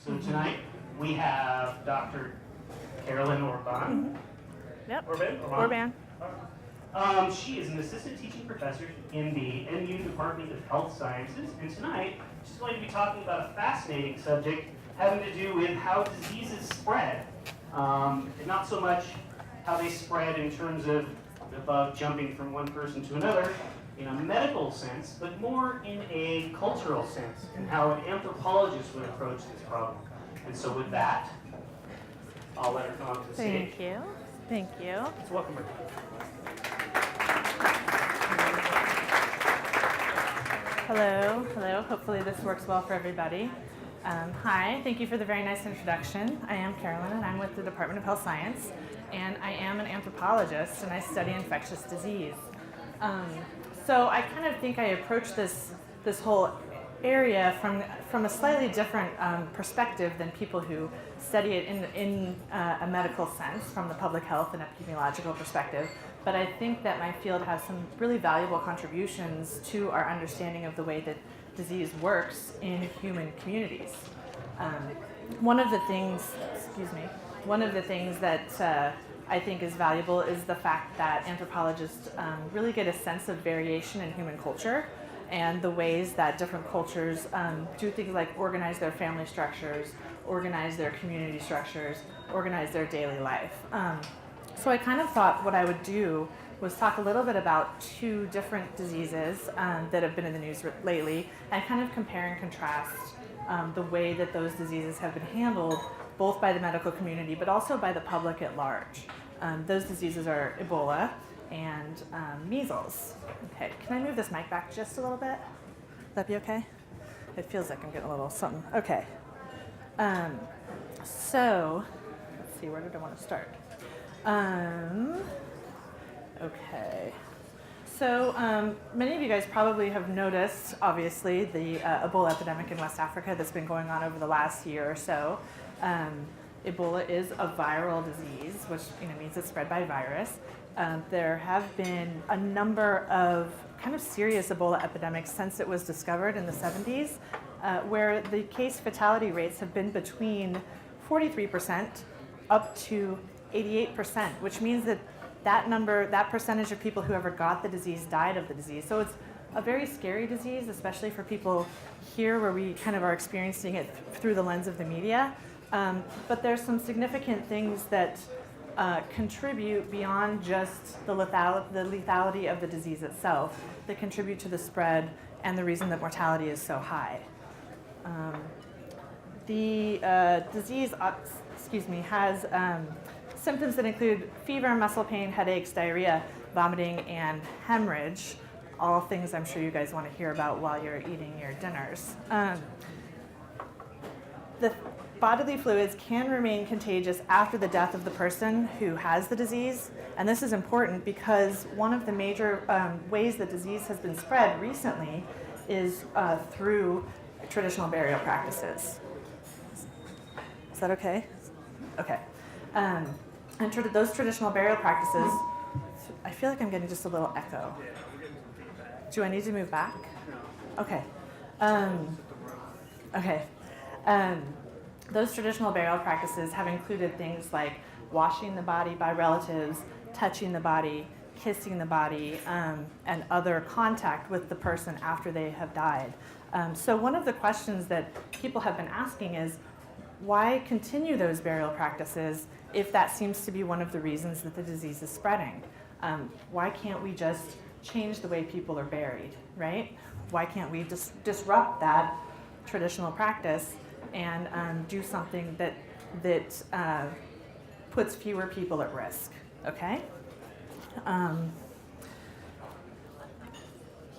So tonight we have Dr. Carolyn Orbann. Yep. Orbann. She is an assistant teaching professor in the NU Department of Health Sciences, and tonight she's going to be talking about a fascinating subject having to do with how diseases spread. And not so much how they spread in terms of the bug jumping from one person to another in a medical sense, but more in a cultural sense, and how an anthropologist would approach this problem. And so with that, I'll let her come onto the stage. Thank you. Thank you. So welcome her. Hello. Hello. Hopefully this works well for everybody. Hi. Thank you for the very nice introduction. I am Carolyn, and I'm with the Department of Health Science, and I am an anthropologist, and I study infectious disease. So I kind of think I approach this whole area from a slightly different perspective than people who study it in a medical sense, from the public health and epidemiological perspective. But I think that my field has some really valuable contributions to our understanding of the way that disease works in human communities. One of the things that I think is valuable is the fact that anthropologists really get a sense of variation in human culture and the ways that different cultures do things like organize their family structures, organize their community structures, organize their daily life. So I kind of thought what I would do was talk a little bit about two different diseases that have been in the news lately, and kind of compare and contrast the way that those diseases have been handled, both by the medical community but also by the public at large. Those diseases are Ebola and measles. Okay, can I move this mic back just a little bit? Would that be okay? It feels like I'm getting a little something. Okay. So, let's see, where did I want to start? Okay. So many of you guys probably have noticed, obviously, the Ebola epidemic in West Africa that's been going on over the last year or so. Ebola is a viral disease, which means it's spread by virus. There have been a number of kind of serious Ebola epidemics since it was discovered in the 70s, where the case fatality rates have been between 43% up to 88%, which means that percentage of people who ever got the disease died of the disease. So it's a very scary disease, especially for people here where we kind of are experiencing it through the lens of the media. But there's some significant things that contribute beyond just the lethality of the disease itself, that contribute to the spread and the reason that mortality is so high. The disease has symptoms that include fever, muscle pain, headaches, diarrhea, vomiting, and hemorrhage, all things I'm sure you guys want to hear about while you're eating your dinners. The bodily fluids can remain contagious after the death of the person who has the disease, and this is important because one of the major ways that disease has been spread recently is through traditional burial practices. Is that okay? Okay. And those traditional burial practices, I feel like I'm getting just a little echo. Do I need to move back? Okay. Those traditional burial practices have included things like washing the body by relatives, touching the body, kissing the body, and other contact with the person after they have died. So one of the questions that people have been asking is, why continue those burial practices if that seems to be one of the reasons that the disease is spreading? Why can't we just change the way people are buried, right? Why can't we just disrupt that traditional practice and do something that puts fewer people at risk, okay?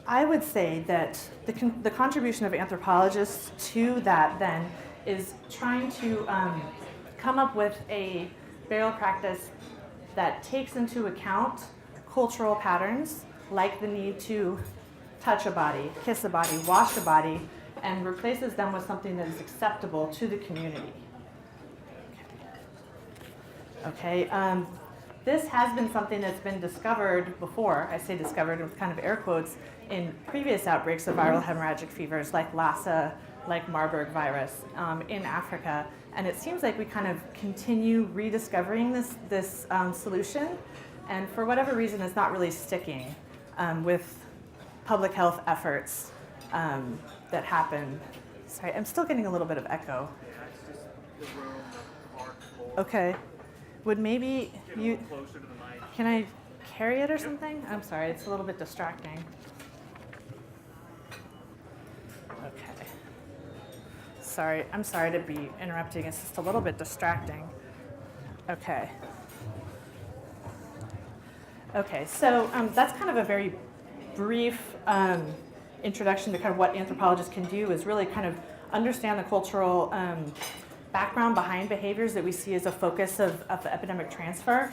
I would say that the contribution of anthropologists to that then is trying to come up with a burial practice that takes into account cultural patterns, like the need to touch a body, kiss a body, wash a body, and replaces them with something that is acceptable to the community. Okay. This has been something that's been discovered before. I say discovered with kind of air quotes, in previous outbreaks of viral hemorrhagic fevers like Lassa, like Marburg virus in Africa. And it seems like we kind of continue rediscovering this solution, and for whatever reason, it's not really sticking with public health efforts that happen. Sorry, I'm still getting a little bit of echo. Okay, would maybe you, can I carry it or something? I'm sorry, it's a little bit distracting. Okay. Sorry, I'm sorry to be interrupting. It's just a little bit distracting. Okay. Okay, so that's kind of a very brief introduction to kind of what anthropologists can do, is really kind of understand the cultural background behind behaviors that we see as a focus of the epidemic transfer.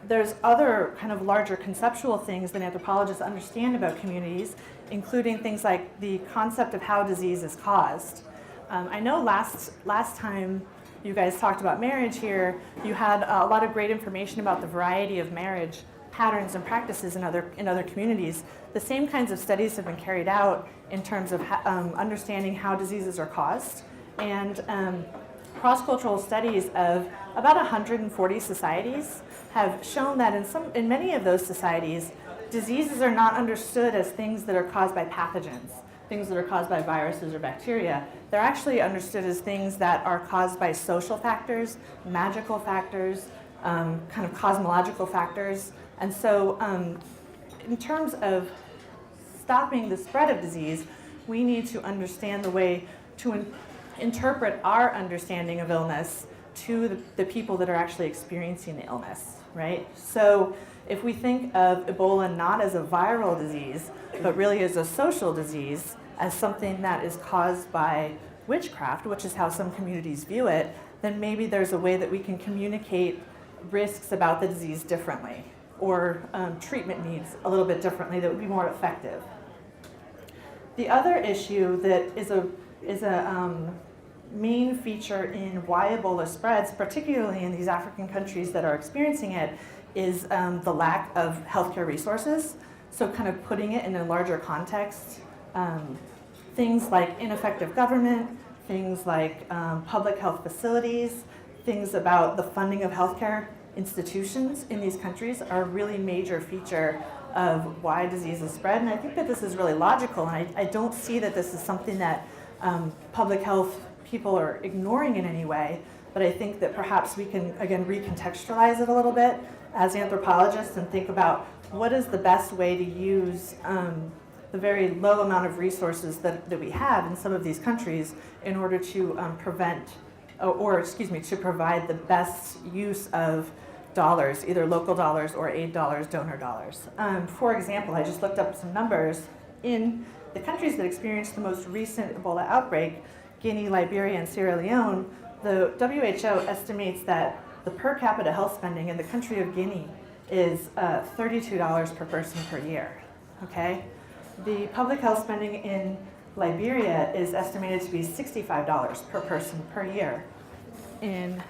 There's other kind of larger conceptual things that anthropologists understand about communities, including things like the concept of how disease is caused. I know last time you guys talked about marriage here, you had a lot of great information about the variety of marriage patterns and practices in other communities. The same kinds of studies have been carried out in terms of understanding how diseases are caused. And cross-cultural studies of about 140 societies have shown that in many of those societies, diseases are not understood as things that are caused by pathogens, things that are caused by viruses or bacteria. They're actually understood as things that are caused by social factors, magical factors, kind of cosmological factors. And so in terms of stopping the spread of disease, we need to understand the way to interpret our understanding of illness to the people that are actually experiencing the illness, right? So if we think of Ebola not as a viral disease, but really as a social disease, as something that is caused by witchcraft, which is how some communities view it, then maybe there's a way that we can communicate risks about the disease differently, or treatment needs a little bit differently that would be more effective. The other issue that is a main feature in why Ebola spreads, particularly in these African countries that are experiencing it, is the lack of healthcare resources. So kind of putting it in a larger context, things like ineffective government, things like public health facilities, things about the funding of healthcare institutions in these countries are a really major feature of why diseases spread. And I think that this is really logical, and I don't see that this is something that public health people are ignoring in any way, but I think that perhaps we can, again, recontextualize it a little bit as anthropologists and think about what is the best way to use the very low amount of resources that we have in some of these countries in order to to provide the best use of dollars, either local dollars or aid dollars, donor dollars. For example, I just looked up some numbers. In the countries that experienced the most recent Ebola outbreak, Guinea, Liberia, and Sierra Leone, the WHO estimates that the per capita health spending in the country of Guinea is $32 per person per year, okay? The public health spending in Liberia is estimated to be $65 per person per year. In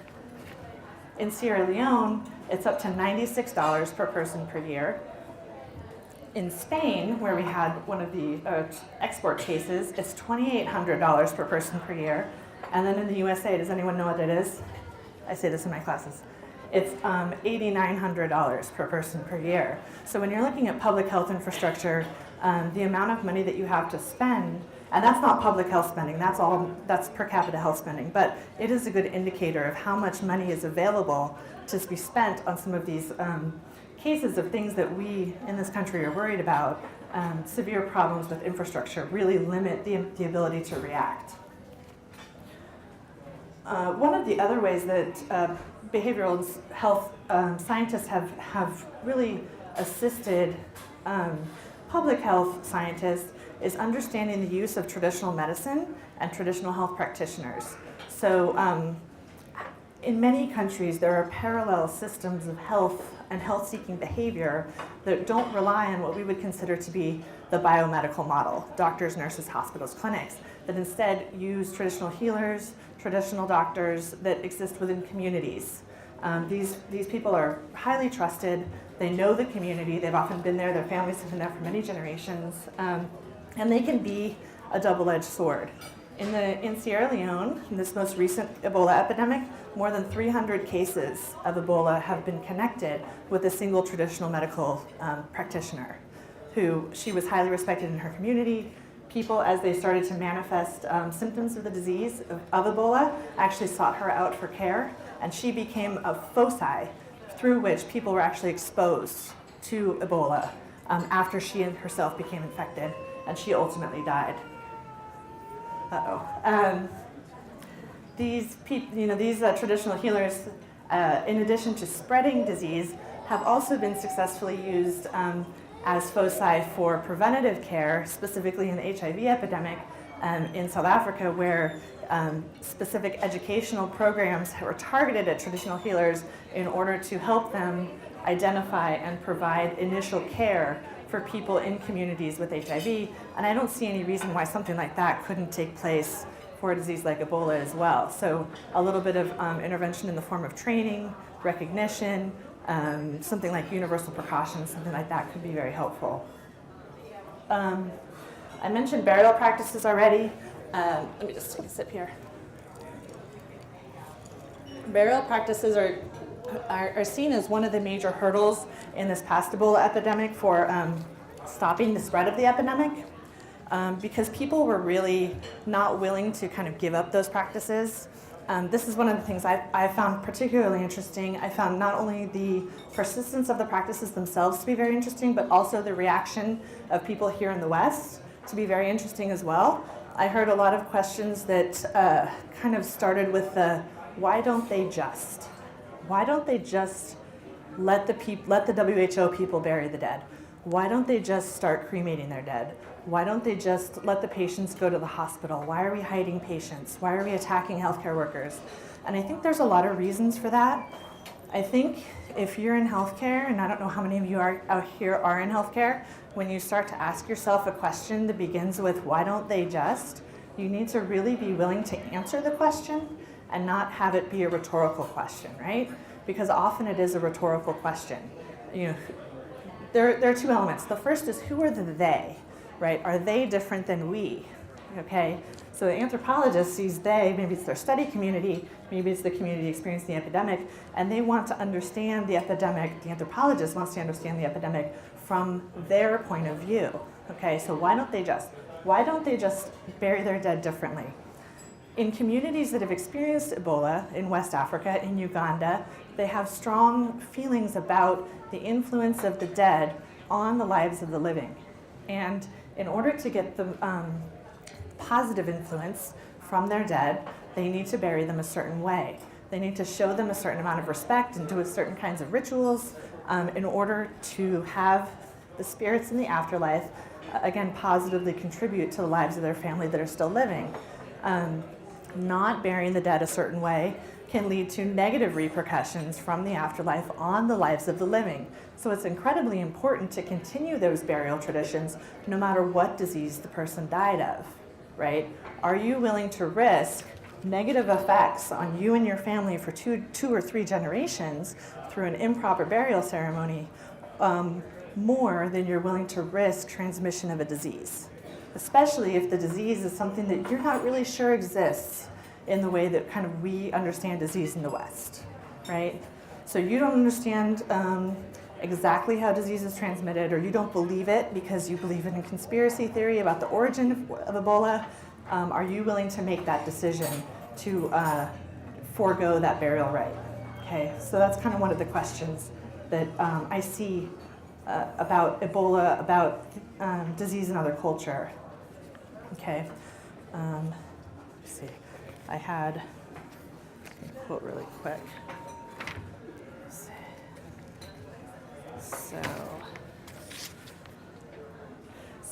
Sierra Leone, it's up to $96 per person per year. In Spain, where we had one of the export cases, it's $2,800 per person per year. And then in the USA, does anyone know what it is? I say this in my classes. It's $8,900 per person per year. So when you're looking at public health infrastructure, the amount of money that you have to spend, and that's not public health spending, that's per capita health spending, but it is a good indicator of how much money is available to be spent on some of these cases of things that we in this country are worried about. Severe problems with infrastructure really limit the ability to react. One of the other ways that behavioral health scientists have really assisted public health scientists is understanding the use of traditional medicine and traditional health practitioners. So in many countries, there are parallel systems of health and health-seeking behavior that don't rely on what we would consider to be the biomedical model, doctors, nurses, hospitals, clinics, that instead use traditional healers, traditional doctors that exist within communities. These people are highly trusted. They know the community. They've often been there. Their families have been there for many generations. And they can be a double-edged sword. In Sierra Leone, in this most recent Ebola epidemic, more than 300 cases of Ebola have been connected with a single traditional medical practitioner who she was highly respected in her community. People, as they started to manifest symptoms of the disease of Ebola, actually sought her out for care, and she became a foci through which people were actually exposed to Ebola after she herself became infected, and she ultimately died. These traditional healers, in addition to spreading disease, have also been successfully used as foci for preventative care, specifically in the HIV epidemic in South Africa, where specific educational programs were targeted at traditional healers in order to help them identify and provide initial care for people in communities with HIV, and I don't see any reason why something like that couldn't take place for a disease like Ebola as well. So a little bit of intervention in the form of training, recognition, something like universal precautions, something like that could be very helpful. I mentioned burial practices already. Let me just take a sip here. Burial practices are seen as one of the major hurdles in this past Ebola epidemic for stopping the spread of the epidemic, because people were really not willing to kind of give up those practices. This is one of the things I found particularly interesting. I found not only the persistence of the practices themselves to be very interesting, but also the reaction of people here in the West to be very interesting as well. I heard a lot of questions that kind of started with the, why don't they just? Why don't they just let the WHO people bury the dead? Why don't they just start cremating their dead? Why don't they just let the patients go to the hospital? Why are we hiding patients? Why are we attacking healthcare workers? And I think there's a lot of reasons for that. I think if you're in healthcare, and I don't know how many of you out here are in healthcare, when you start to ask yourself a question that begins with, why don't they just? You need to really be willing to answer the question and not have it be a rhetorical question, right? Because often it is a rhetorical question. You know, there are two elements. The first is, who are the they, right? Are they different than we? Okay, so the anthropologist sees they, maybe it's their study community, maybe it's the community experiencing the epidemic, and they want to understand the epidemic. The anthropologist wants to understand the epidemic from their point of view. Okay, so why don't they just bury their dead differently? In communities that have experienced Ebola in West Africa, in Uganda, they have strong feelings about the influence of the dead on the lives of the living. And in order to get the positive influence from their dead, they need to bury them a certain way. They need to show them a certain amount of respect and do certain kinds of rituals in order to have the spirits in the afterlife, again, positively contribute to the lives of their family that are still living. Not burying the dead a certain way can lead to negative repercussions from the afterlife on the lives of the living. So it's incredibly important to continue those burial traditions no matter what disease the person died of, right? Are you willing to risk negative effects on you and your family for two or three generations through an improper burial ceremony more than you're willing to risk transmission of a disease? Especially if the disease is something that you're not really sure exists in the way that kind of we understand disease in the West, right? So you don't understand exactly how disease is transmitted, or you don't believe it because you believe in a conspiracy theory about the origin of Ebola. Are you willing to make that decision to forego that burial rite? Okay, so that's kind of one of the questions that I see about Ebola, about disease in other culture. Okay, let's see. I had a quote really quick.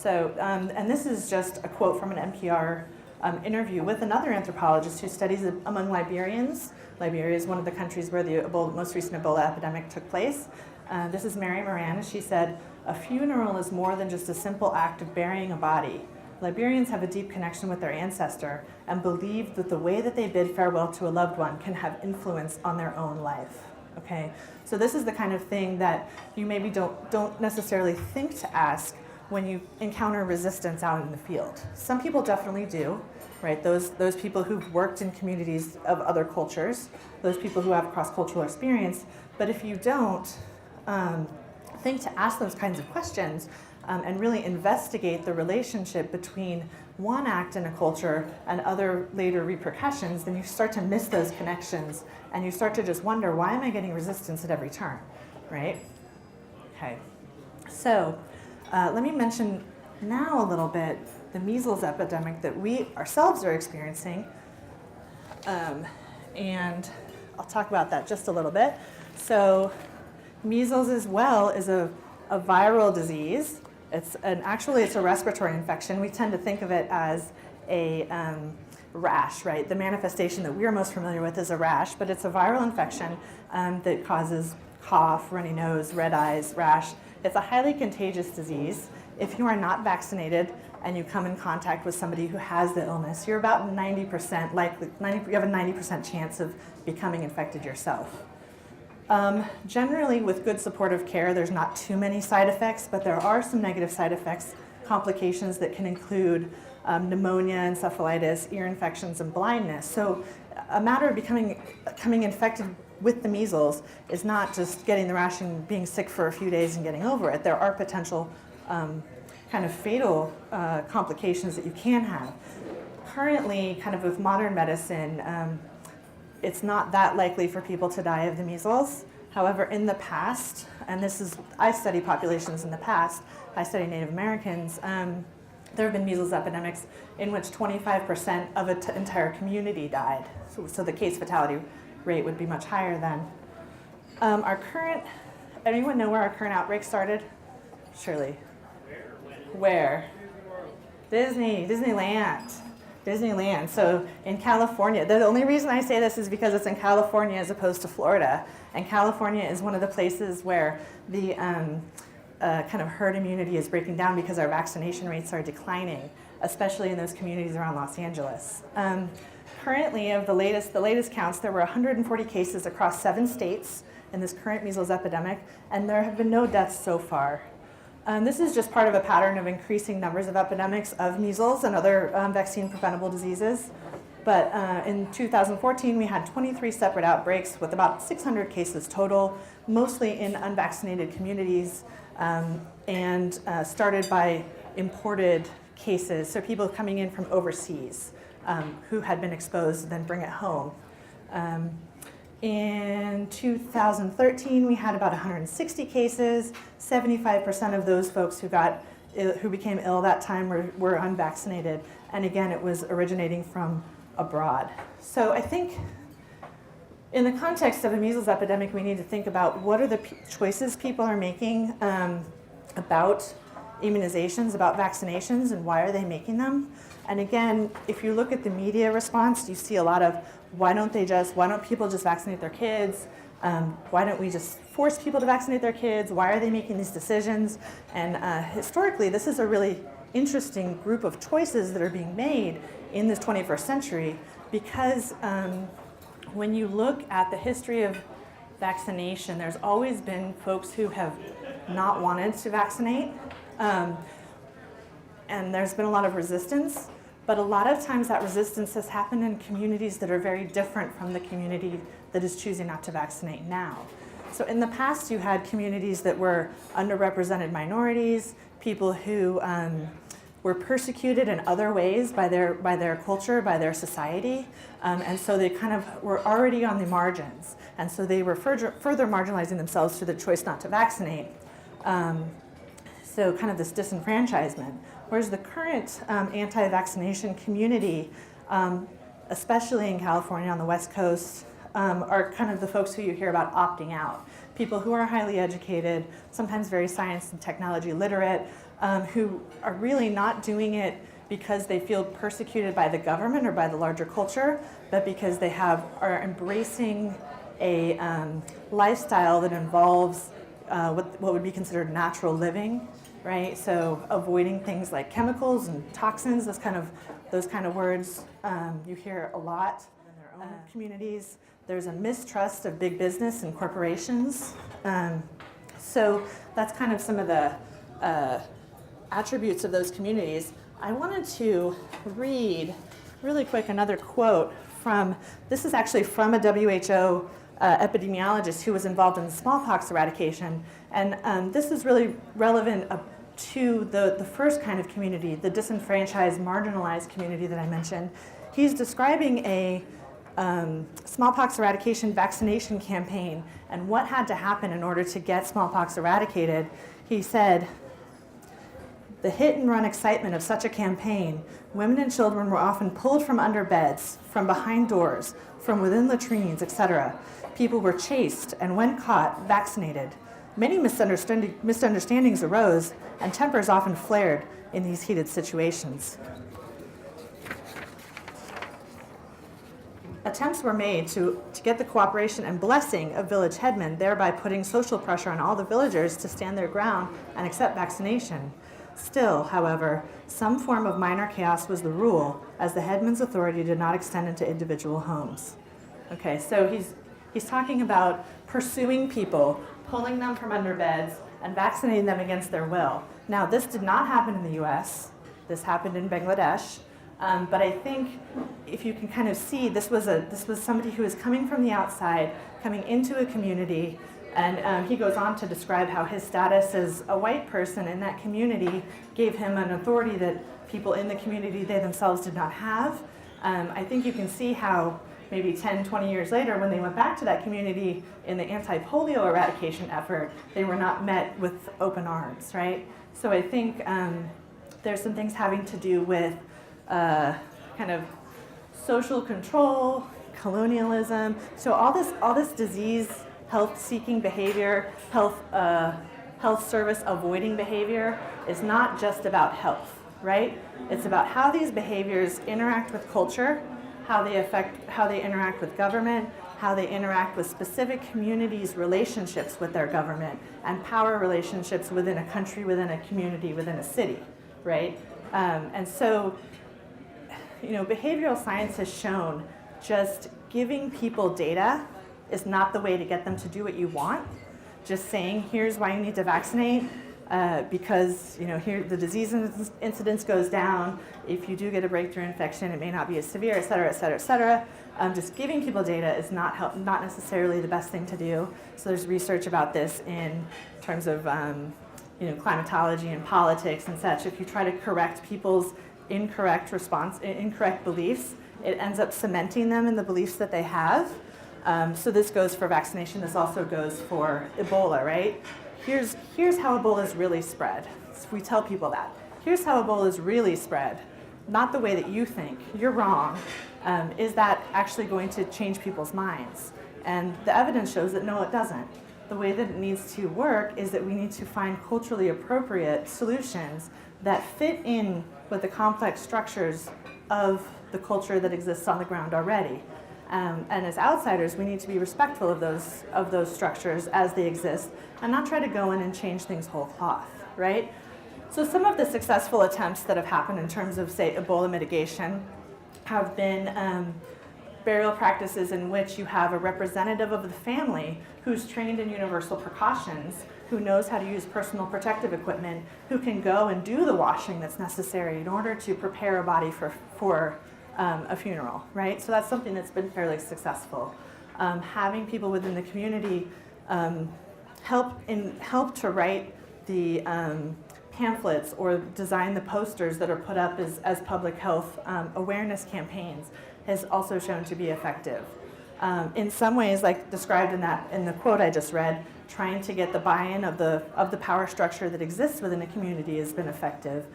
And this is just a quote from an NPR interview with another anthropologist who studies among Liberians. Liberia is one of the countries where the most recent Ebola epidemic took place. This is Mary Moran. She said, "A funeral is more than just a simple act of burying a body. Liberians have a deep connection with their ancestor and believe that the way that they bid farewell to a loved one can have influence on their own life." Okay, so this is the kind of thing that you maybe don't necessarily think to ask when you encounter resistance out in the field. Some people definitely do, right? Those people who've worked in communities of other cultures, those people who have cross-cultural experience. But if you don't, think to ask those kinds of questions and really investigate the relationship between one act in a culture and other later repercussions, then you start to miss those connections and you start to just wonder, why am I getting resistance at every turn, right? Okay, so let me mention now a little bit the measles epidemic that we ourselves are experiencing, and I'll talk about that just a little bit. So measles as well is a viral disease. Actually it's a respiratory infection. We tend to think of it as a rash, right? The manifestation that we're most familiar with is a rash, but it's a viral infection that causes cough, runny nose, red eyes, rash. It's a highly contagious disease. If you are not vaccinated and you come in contact with somebody who has the illness, you're about 90% likely, you have a 90% chance of becoming infected yourself. Generally, with good supportive care, there's not too many side effects, but there are some negative side effects, complications that can include pneumonia, encephalitis, ear infections, and blindness. So a matter of becoming infected with the measles is not just getting the rash and being sick for a few days and getting over it. There are potential kind of fatal complications that you can have. Currently, kind of with modern medicine, it's not that likely for people to die of the measles. However, in the past, and I study populations in the past, I study Native Americans, there have been measles epidemics in which 25% of an entire community died. So the case fatality rate would be much higher then. Anyone know where our current outbreak started? Surely. Where? Disneyland. So in California, the only reason I say this is because it's in California as opposed to Florida. And California is one of the places where the kind of herd immunity is breaking down because our vaccination rates are declining, especially in those communities around Los Angeles. Currently, of the latest counts, there were 140 cases across 7 states in this current measles epidemic, and there have been no deaths so far. This is just part of a pattern of increasing numbers of epidemics of measles and other vaccine-preventable diseases. But in 2014, we had 23 separate outbreaks with about 600 cases total, mostly in unvaccinated communities, and started by imported cases, so people coming in from overseas who had been exposed and then bring it home. In 2013, we had about 160 cases. 75% of those folks who became ill that time were unvaccinated. And again, it was originating from abroad. So I think in the context of the measles epidemic, we need to think about what are the choices people are making about immunizations, about vaccinations, and why are they making them? And again, if you look at the media response, you see a lot of, why don't people just vaccinate their kids? Why don't we just force people to vaccinate their kids? Why are they making these decisions? And historically, this is a really interesting group of choices that are being made in this 21st century, because when you look at the history of vaccination, there's always been folks who have not wanted to vaccinate, and there's been a lot of resistance. But a lot of times that resistance has happened in communities that are very different from the community that is choosing not to vaccinate now. So in the past, you had communities that were underrepresented minorities, people who were persecuted in other ways by their culture, by their society, and so they kind of were already on the margins. And so they were further marginalizing themselves through the choice not to vaccinate. So kind of this disenfranchisement. Whereas the current anti-vaccination community, especially in California on the West Coast, are kind of the folks who you hear about opting out. People who are highly educated, sometimes very science and technology literate, who are really not doing it because they feel persecuted by the government or by the larger culture, but because they are embracing a lifestyle that involves what would be considered natural living, right? So avoiding things like chemicals and toxins, those kind of words you hear a lot in their own communities. There's a mistrust of big business and corporations. So that's kind of some of the attributes of those communities, I wanted to read really quick another quote from, this is actually from a WHO epidemiologist who was involved in smallpox eradication. And this is really relevant to the first kind of community, the disenfranchised, marginalized community that I mentioned. He's describing a smallpox eradication vaccination campaign and what had to happen in order to get smallpox eradicated. He said, "The hit and run excitement of such a campaign, women and children were often pulled from under beds, from behind doors, from within latrines, etc. People were chased and, when caught, vaccinated. Many misunderstandings arose, and tempers often flared in these heated situations." Attempts were made to get the cooperation and blessing of village headmen, thereby putting social pressure on all the villagers to stand their ground and accept vaccination. Still, however, some form of minor chaos was the rule, as the headman's authority did not extend into individual homes. Okay, so he's talking about pursuing people, pulling them from under beds, and vaccinating them against their will. Now, this did not happen in the US. This happened in Bangladesh. But I think if you can kind of see, this was somebody who was coming from the outside, coming into a community, and he goes on to describe how his status as a white person in that community gave him an authority that people in the community, they themselves did not have. I think you can see how maybe 10, 20 years later, when they went back to that community in the anti-polio eradication effort, they were not met with open arms, right? So I think there's some things having to do with kind of social control, colonialism. So all this disease, health-seeking behavior, health service avoiding behavior is not just about health, right? It's about how these behaviors interact with culture, how they interact with government, how they interact with specific communities' relationships with their government, and power relationships within a country, within a community, within a city, right? And so, behavioral science has shown just giving people data is not the way to get them to do what you want. Just saying, here's why you need to vaccinate, because here the disease incidence goes down. If you do get a breakthrough infection, it may not be as severe, et cetera, et cetera, et cetera. Just giving people data is not necessarily the best thing to do. So there's research about this in terms of climatology and politics and such. If you try to correct people's incorrect beliefs, it ends up cementing them in the beliefs that they have. So this goes for vaccination. This also goes for Ebola, right? Here's how Ebola is really spread. So we tell people that. Here's how Ebola is really spread. Not the way that you think. You're wrong. Is that actually going to change people's minds? And the evidence shows that no, it doesn't. The way that it needs to work is that we need to find culturally appropriate solutions that fit in with the complex structures of the culture that exists on the ground already. And as outsiders, we need to be respectful of those structures as they exist, and not try to go in and change things whole cloth, right? So some of the successful attempts that have happened in terms of, say, Ebola mitigation have been burial practices in which you have a representative of the family who's trained in universal precautions, who knows how to use personal protective equipment, who can go and do the washing that's necessary in order to prepare a body for a funeral, right? So that's something that's been fairly successful. Having people within the community help to write the pamphlets or design the posters that are put up as public health awareness campaigns has also shown to be effective. In some ways, like described in the quote I just read, trying to get the buy-in of the power structure that exists within a community has been effective.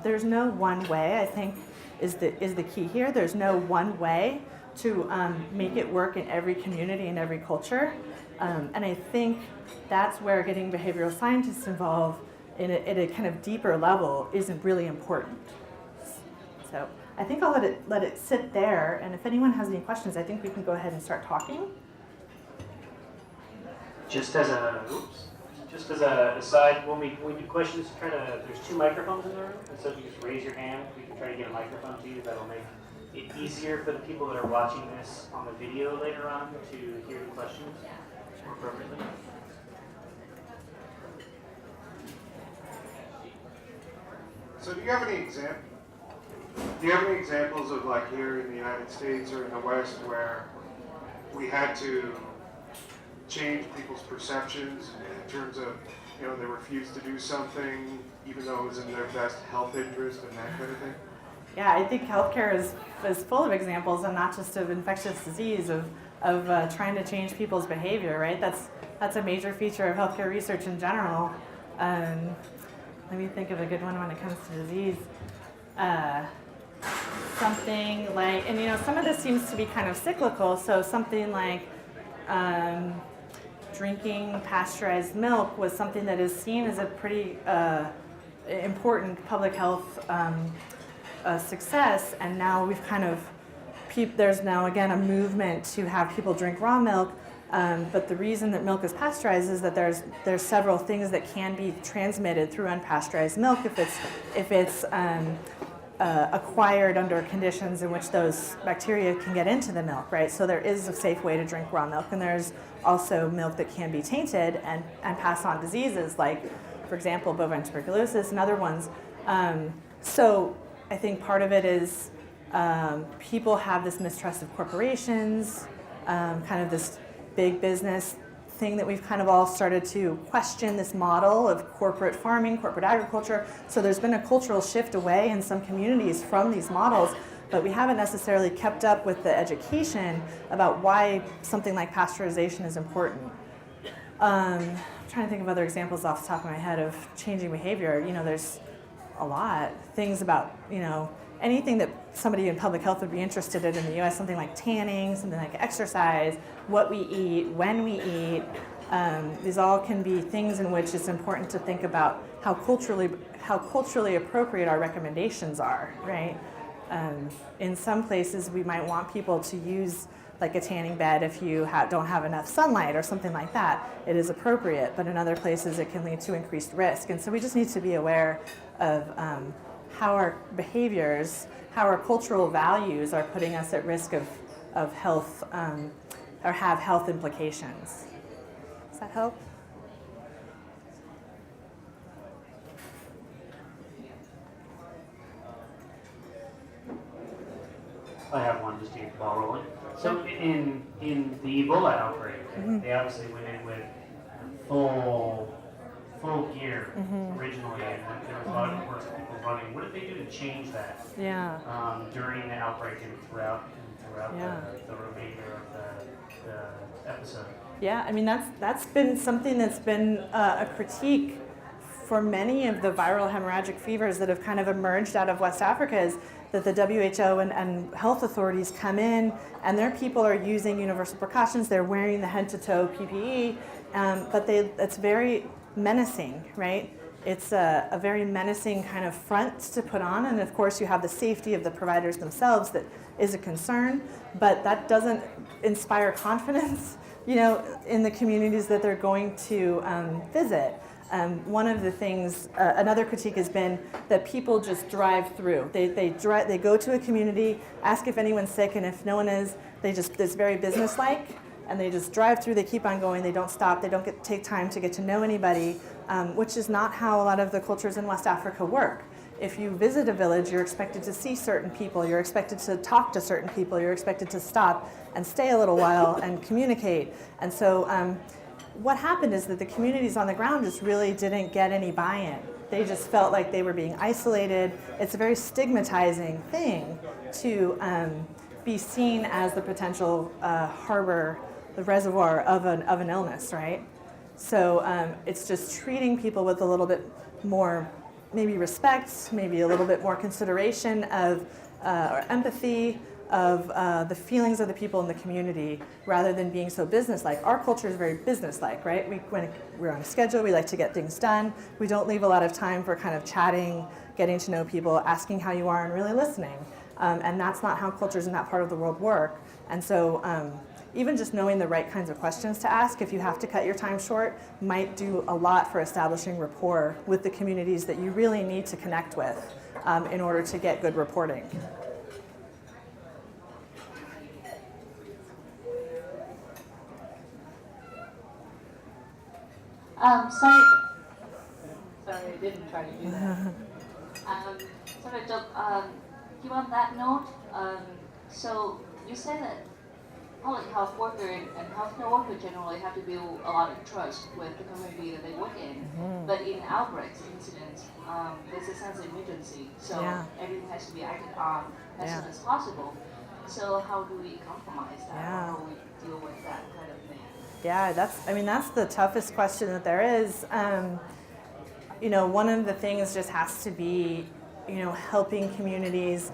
There's no one way, I think, is the key here. There's no one way to make it work in every community and every culture. And I think that's where getting behavioral scientists involved at a kind of deeper level isn't really important. So I think I'll let it sit there, and if anyone has any questions, I think we can go ahead and start talking. Just as a aside, when we do questions, there's 2 microphones in the room, and so if you just raise your hand, we can try to get a microphone to you. That'll make it easier for the people that are watching this on the video later on to hear the questions more appropriately. So do you have any examples of, like, here in the United States or in the West where we had to change people's perceptions in terms of, you know, they refused to do something even though it was in their best health interest and that kind of thing? Yeah, I think healthcare is full of examples, and not just of infectious disease, of trying to change people's behavior, right? That's a major feature of healthcare research in general. Let me think of a good one when it comes to disease. Something like, and you know, some of this seems to be kind of cyclical, so something like drinking pasteurized milk was something that is seen as a pretty important public health success, and now we've kind of, there's now again a movement to have people drink raw milk, but the reason that milk is pasteurized is that there's several things that can be transmitted through unpasteurized milk if it's acquired under conditions in which those bacteria can get into the milk, right? So there is a safe way to drink raw milk, and there's also milk that can be tainted and pass on diseases like, for example, bovine tuberculosis and other ones. So I think part of it is people have this mistrust of corporations, kind of this big business thing that we've kind of all started to question, this model of corporate farming, corporate agriculture. So there's been a cultural shift away in some communities from these models, but we haven't necessarily kept up with the education about why something like pasteurization is important. I'm trying to think of other examples off the top of my head of changing behavior. You know, there's a lot. Things about, you know, anything that somebody in public health would be interested in the US, something like tanning, something like exercise, what we eat, when we eat. These all can be things in which it's important to think about how culturally appropriate our recommendations are, right? In some places, we might want people to use like a tanning bed if you don't have enough sunlight or something like that. It is appropriate, but in other places, it can lead to increased risk. And so we just need to be aware of how our behaviors, how our cultural values are putting us at risk of health or have health implications. Does that help? I have one just to get the ball rolling. So in the Ebola outbreak, they obviously went in with full gear originally, and there was a lot of reports of people running. What did they do to change that? Yeah. During the outbreak and throughout the remainder of the episode? Yeah, I mean that's been something that's been a critique for many of the viral hemorrhagic fevers that have kind of emerged out of West Africa, is that the WHO and health authorities come in and their people are using universal precautions. They're wearing the head-to-toe PPE, but it's very menacing, right? It's a very menacing kind of front to put on, and of course you have the safety of the providers themselves that is a concern, but that doesn't inspire confidence, you know, in the communities that they're going to visit. One of the things, another critique has been that people just drive through. They go to a community, ask if anyone's sick, and if no one is, it's very businesslike, and they just drive through, they keep on going, they don't stop, they don't take time to get to know anybody, which is not how a lot of the cultures in West Africa work. If you visit a village, you're expected to see certain people, you're expected to talk to certain people, you're expected to stop and stay a little while and communicate. And so what happened is that the communities on the ground just really didn't get any buy-in. They just felt like they were being isolated. It's a very stigmatizing thing to be seen as the potential harbor, the reservoir of an illness, right? So it's just treating people with a little bit more, maybe respect, maybe a little bit more consideration of or empathy of the feelings of the people in the community, rather than being so businesslike. Our culture is very businesslike, right? When we're on a schedule, we like to get things done. We don't leave a lot of time for kind of chatting, getting to know people, asking how you are, and really listening. And that's not how cultures in that part of the world work. And so even just knowing the right kinds of questions to ask, if you have to cut your time short, might do a lot for establishing rapport with the communities that you really need to connect with in order to get good reporting. Sorry, I didn't try to do that. Sorry, Doc. Keep on that note. So you said that public health worker and healthcare worker generally have to build a lot of trust with the community that they work in. But in outbreaks, incidents, there's a sense of emergency, so everything has to be acted on as soon as possible. So how do we compromise that? How do we deal with that kind of thing? Yeah, that's the toughest question that there is. One of the things just has to be, helping communities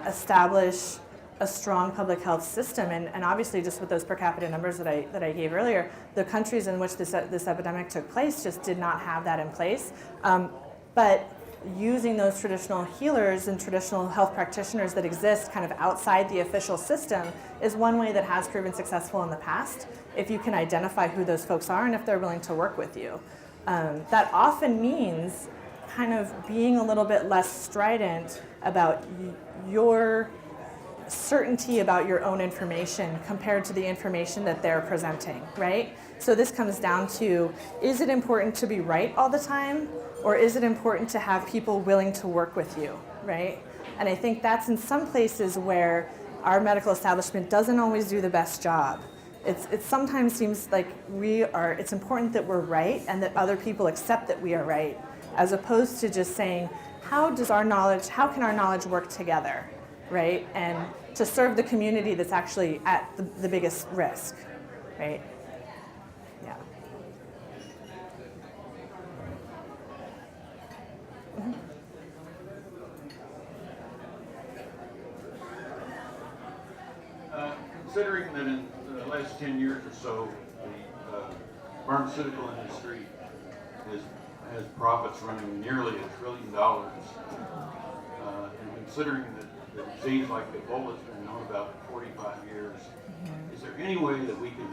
establish a strong public health system, and obviously just with those per capita numbers that I gave earlier, the countries in which this epidemic took place just did not have that in place. But using those traditional healers and traditional health practitioners that exist kind of outside the official system is one way that has proven successful in the past, if you can identify who those folks are and if they're willing to work with you. That often means kind of being a little bit less strident about your certainty about your own information compared to the information that they're presenting, right? So this comes down to, is it important to be right all the time, or is it important to have people willing to work with you, right? And I think that's in some places where our medical establishment doesn't always do the best job. It sometimes seems like it's important that we're right and that other people accept that we are right, as opposed to just saying, how can our knowledge work together, right? And to serve the community that's actually at the biggest risk, right? Yeah. Considering that in the last 10 years or so, the pharmaceutical industry has profits running nearly $1 trillion, and considering that the disease like Ebola has been known about for 45 years, is there any way that we can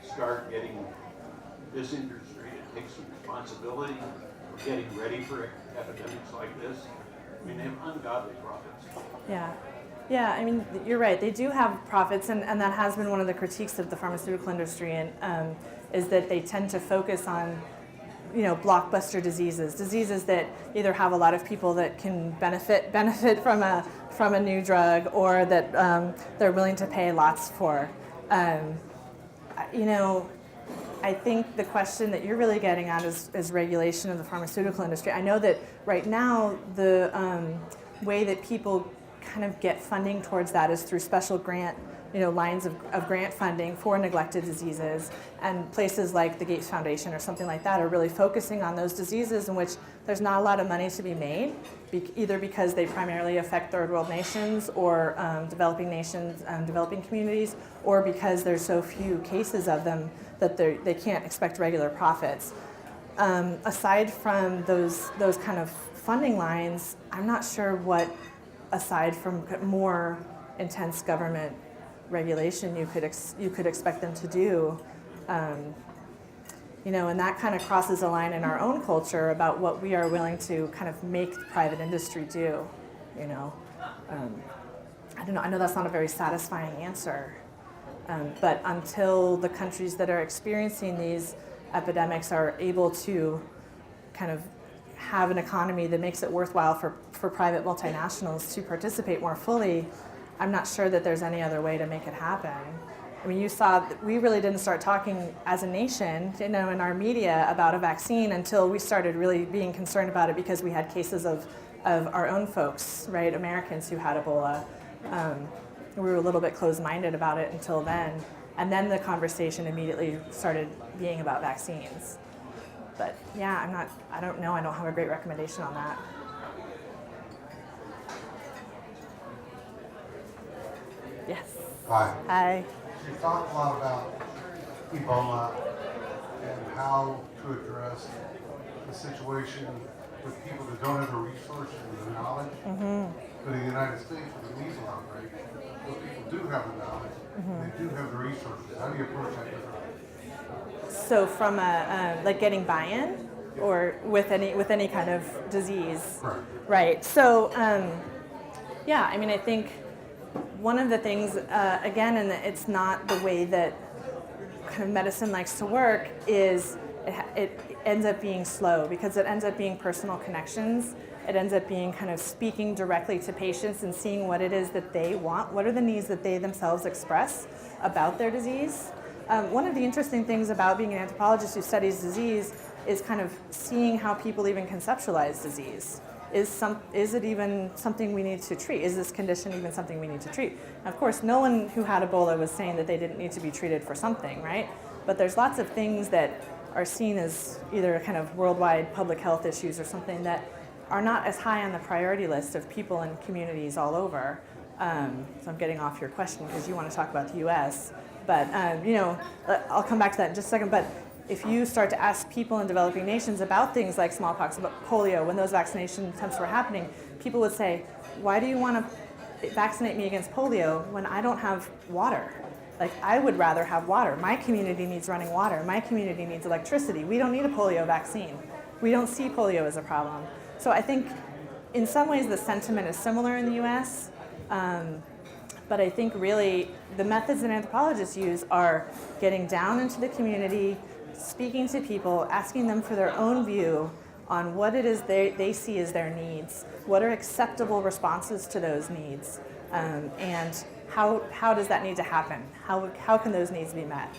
start getting this industry to take some responsibility for getting ready for epidemics like this? I mean, they have ungodly profits. Yeah, I mean, you're right. They do have profits, and that has been one of the critiques of the pharmaceutical industry, and is that they tend to focus on, blockbuster diseases that either have a lot of people that can benefit from a new drug, or that they're willing to pay lots for. I think the question that you're really getting at is regulation of the pharmaceutical industry. I know that right now the way that people kind of get funding towards that is through special grant, lines of grant funding for neglected diseases, and places like the Gates Foundation or something like that are really focusing on those diseases in which there's not a lot of money to be made, either because they primarily affect third world nations or developing nations, developing communities, or because there's so few cases of them that they can't expect regular profits. Aside from those kind of funding lines, I'm not sure what, aside from more intense government regulation, you could expect them to do. And that kind of crosses a line in our own culture about what we are willing to kind of make the private industry do. I don't know. I know that's not a very satisfying answer, but until the countries that are experiencing these epidemics are able to kind of have an economy that makes it worthwhile for private multinationals to participate more fully, I'm not sure that there's any other way to make it happen. I mean, you saw that we really didn't start talking as a nation, in our media about a vaccine until we started really being concerned about it because we had cases of our own folks, right, Americans who had Ebola. We were a little bit closed-minded about it until then. And then the conversation immediately started being about vaccines. But yeah, I don't know. I don't have a great recommendation on that. Yes. Hi. Hi. You talked a lot about Ebola and how to address the situation with people that don't have the resources and the knowledge. But in the United States, with the measles outbreak, those people do have the knowledge, and they do have the resources. How do you approach that differently? So from like getting buy-in, or with any kind of disease, Correct. right? So I mean, I think one of the things, again, and it's not the way that kind of medicine likes to work, is ends up being slow because it ends up being personal connections. It ends up being kind of speaking directly to patients and seeing what it is that they want, what are the needs that they themselves express about their disease. One of the interesting things about being an anthropologist who studies disease is kind of seeing how people even conceptualize disease. Is it even something we need to treat? Is this condition even something we need to treat? And of course, no one who had Ebola was saying that they didn't need to be treated for something, right? But there's lots of things that are seen as either kind of worldwide public health issues or something that are not as high on the priority list of people and communities all over. So I'm getting off your question because you want to talk about the US. But, I'll come back to that in just a second. But if you start to ask people in developing nations about things like smallpox, about polio, when those vaccination attempts were happening, people would say, why do you want to vaccinate me against polio when I don't have water? Like, I would rather have water. My community needs running water. My community needs electricity. We don't need a polio vaccine. We don't see polio as a problem. So I think in some ways the sentiment is similar in the US, but I think really the methods that anthropologists use are getting down into the community, speaking to people, asking them for their own view on what it is they see as their needs, what are acceptable responses to those needs, and how does that need to happen? How can those needs be met?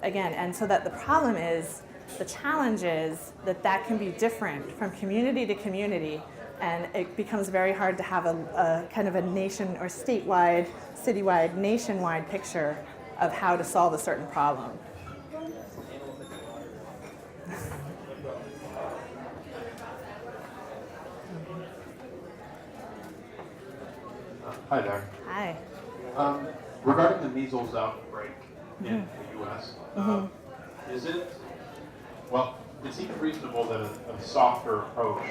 Again, and so that the problem is, the challenge is that can be different from community to community, and it becomes very hard to have a kind of a nation or statewide, citywide, nationwide picture of how to solve a certain problem. Hi there. Hi. Regarding the measles outbreak in the U.S., is it, well, it seems reasonable that a softer approach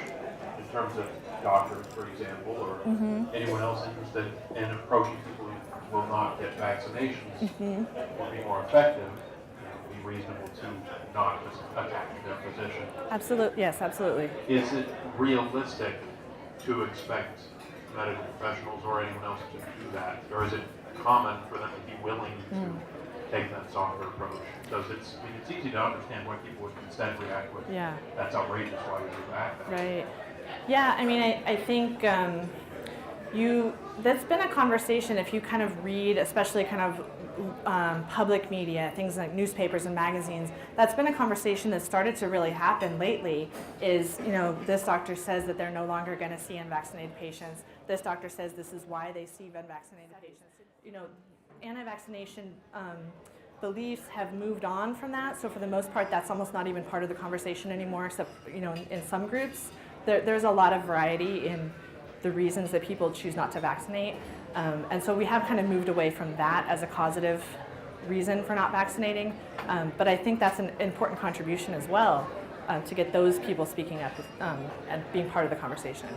in terms of doctors, for example, or anyone else interested in approaching people who will not get vaccinations will be more effective. It would be reasonable to not just attack their physician. Absolutely. Yes, absolutely. Is it realistic to expect medical professionals or anyone else to do that? Or is it common for them to be willing to take that softer approach? Because it's easy to understand why people would instead react with, that's outrageous, why would you act that way? Right. Yeah, I mean, I think that's been a conversation if you kind of read, especially kind of public media, things like newspapers and magazines, that's been a conversation that started to really happen lately is, this doctor says that they're no longer going to see unvaccinated patients. This doctor says this is why they see unvaccinated patients. Anti-vaccination beliefs have moved on from that. So for the most part, that's almost not even part of the conversation anymore, except, in some groups. There's a lot of variety in the reasons that people choose not to vaccinate. And so we have kind of moved away from that as a causative reason for not vaccinating. But I think that's an important contribution as well, to get those people speaking up and being part of the conversation.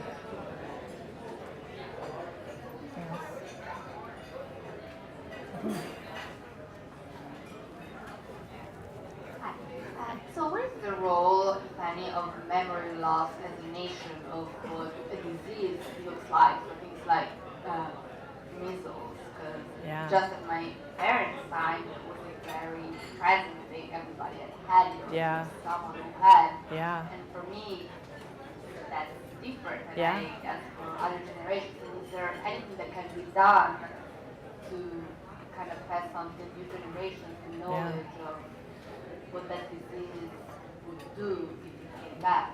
So what is the role, if any, of memory loss as a nation of what a disease looks like for things like measles? Because just at my parents' time, it was a very present thing. Everybody had it. Someone who had. And for me, that's different. And I guess for other generations, is there anything that can be done to kind of pass on to new generations the knowledge of what that disease would do if it came back?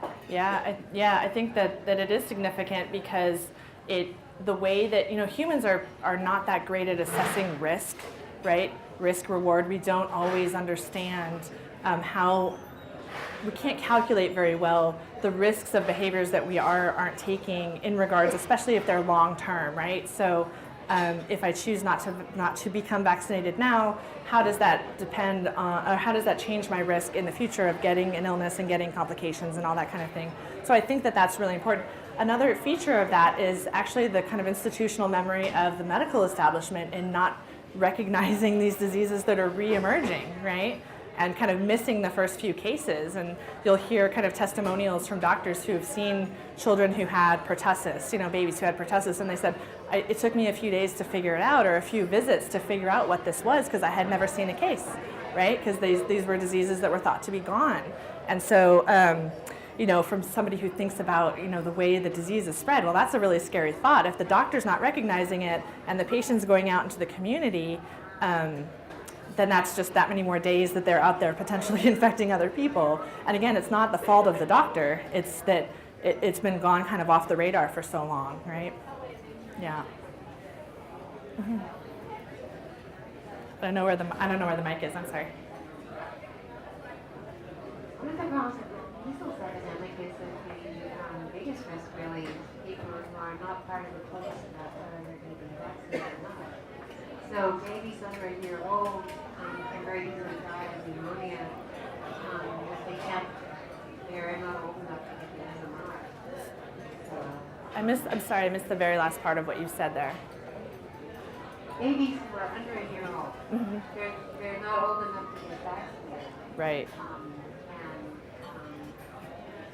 I think that it is significant because the way that humans are not that great at assessing risk, right? Risk reward. We don't always understand how we can't calculate very well the risks of behaviors that we aren't taking in regards, especially if they're long term, right? So if I choose not to become vaccinated now, how does that depend on, or how does that change my risk in the future of getting an illness and getting complications and all that kind of thing? So I think that that's really important. Another feature of that is actually the kind of institutional memory of the medical establishment in not recognizing these diseases that are re-emerging, right? And kind of missing the first few cases. And you'll hear kind of testimonials from doctors who have seen children who had pertussis, babies who had pertussis, and they said, it took me a few days to figure it out, or a few visits to figure out what this was, because I had never seen a case, right? Because these were diseases that were thought to be gone. And so, from somebody who thinks about, the way the disease is spread, well, that's a really scary thought. If the doctor's not recognizing it and the patient's going out into the community, then that's just that many more days that they're out there potentially infecting other people. And again, it's not the fault of the doctor. It's that it's been gone kind of off the radar for so long, right? Yeah. Mm-hmm. I don't know where the mic is. I'm sorry. One of the problems with the measles epidemic is that the biggest risk really is people who are not part of the police about whether they're going to be vaccinated or not. So babies under a year old can very easily die of pneumonia if they can't, they're not old enough to get the MMR. I'm sorry, I missed the very last part of what you said there. Babies who are under a year old, they're not old enough to get vaccinated. Right.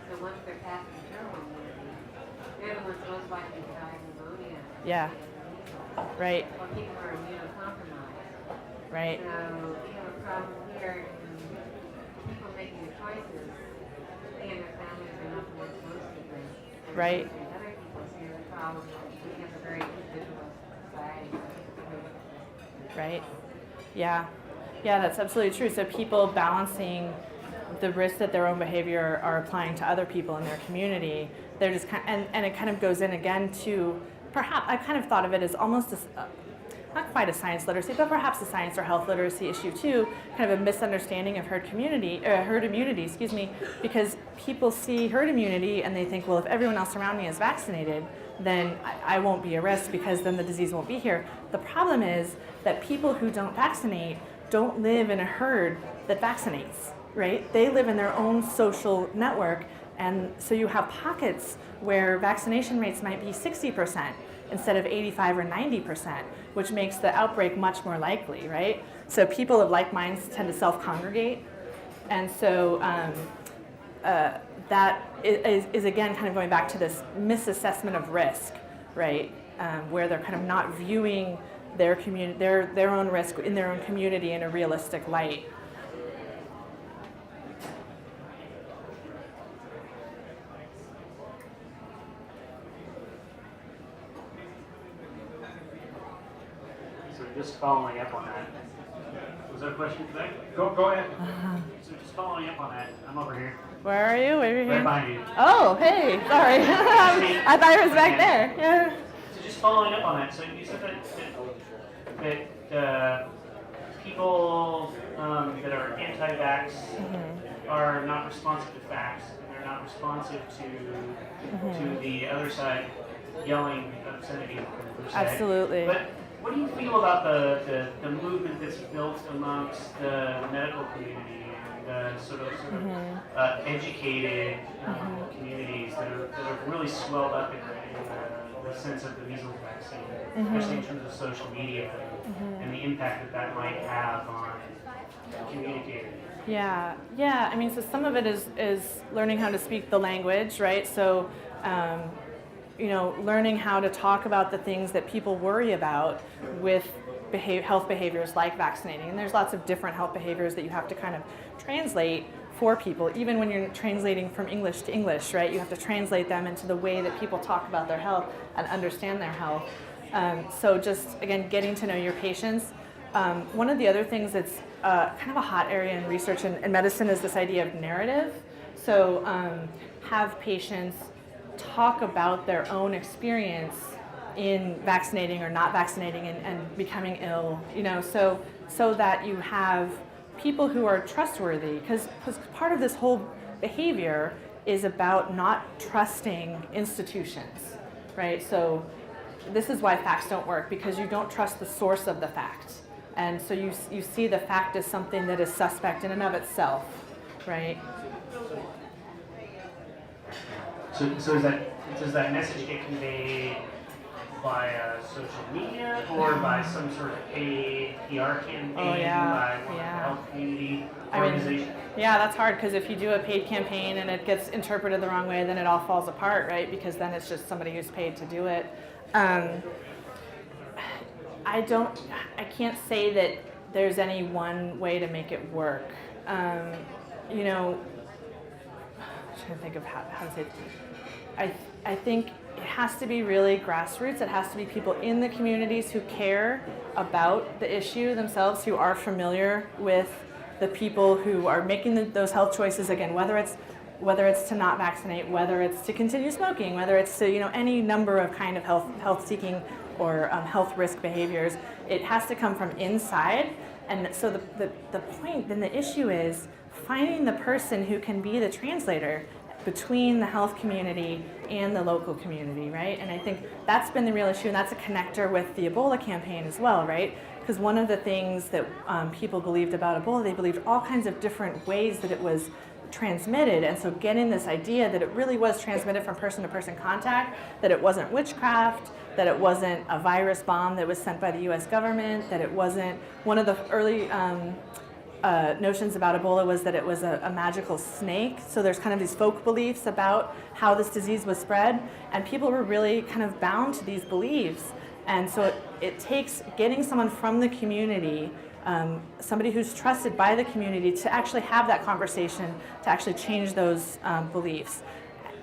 So once they're past maternal immunity, they're the ones most likely to die of pneumonia. Yeah. Right. Or people who are immunocompromised. Right. So we have a problem here in people making the choices. They and their families are not the ones most at risk. Right. And other people see the problem that we have a very individualist society. Right. Yeah. Yeah, that's absolutely true. So people balancing the risk that their own behavior are applying to other people in their community, they're just and it kind of goes in again to, perhaps, I kind of thought of it as almost not quite a science literacy, but perhaps a science or health literacy issue too, kind of a misunderstanding of herd immunity, because people see herd immunity and they think, well, if everyone else around me is vaccinated, then I won't be at risk because then the disease won't be here. The problem is that people who don't vaccinate don't live in a herd that vaccinates, right? They live in their own social network, and so you have pockets where vaccination rates might be 60% instead of 85 or 90%, which makes the outbreak much more likely, right? So people of like minds tend to self-congregate, and so that is again kind of going back to this misassessment of risk, right? Where they're kind of not viewing their own risk in their own community in a realistic light. So just following up on that. Was there a question for that? Go ahead. So just following up on that, I'm over here. Where are you? Where are you? Right behind you. Oh, hey, sorry. I thought it was back there. Yeah. So just following up on that, so you said that people that are anti-vax are not responsive to facts, and they're not responsive to the other side yelling obscenity per se. Absolutely. But what do you feel about the movement that's built amongst the medical community and the sort of educated communities that are really swelled up in the sense of the measles vaccine, especially in terms of social media and the impact that might have on communicating? Yeah. I mean, so some of it is learning how to speak the language, right? So, learning how to talk about the things that people worry about with health behaviors like vaccinating. And there's lots of different health behaviors that you have to kind of translate for people, even when you're translating from English to English, right? You have to translate them into the way that people talk about their health and understand their health. So just, again, getting to know your patients. One of the other things that's kind of a hot area in research and medicine is this idea of narrative. So have patients talk about their own experience in vaccinating or not vaccinating and becoming ill, so that you have people who are trustworthy, because part of this whole behavior is about not trusting institutions, right? So this is why facts don't work, because you don't trust the source of the fact. And so you see the fact as something that is suspect in and of itself, right? So does that message get conveyed via social media or by some sort of paid PR campaign by one of the health community organizations? That's hard, because if you do a paid campaign and it gets interpreted the wrong way, then it all falls apart, right? Because then it's just somebody who's paid to do it. I can't say that there's any one way to make it work. trying to think of how to say it. I think it has to be really grassroots. It has to be people in the communities who care about the issue themselves, who are familiar with the people who are making those health choices, again, whether it's to not vaccinate, whether it's to continue smoking, whether it's to any number of kind of health seeking or health risk behaviors. It has to come from inside. And so the point, then the issue is finding the person who can be the translator between the health community and the local community, right? And I think that's been the real issue, and that's a connector with the Ebola campaign as well, right? Because one of the things that people believed about Ebola, they believed all kinds of different ways that it was transmitted, and so getting this idea that it really was transmitted from person-to-person contact, that it wasn't witchcraft, that it wasn't a virus bomb that was sent by the US government, that it wasn't, one of the early notions about Ebola was that it was a magical snake. So there's kind of these folk beliefs about how this disease was spread, and people were really kind of bound to these beliefs. And so it takes getting someone from the community, somebody who's trusted by the community, to actually have that conversation, to actually change those beliefs.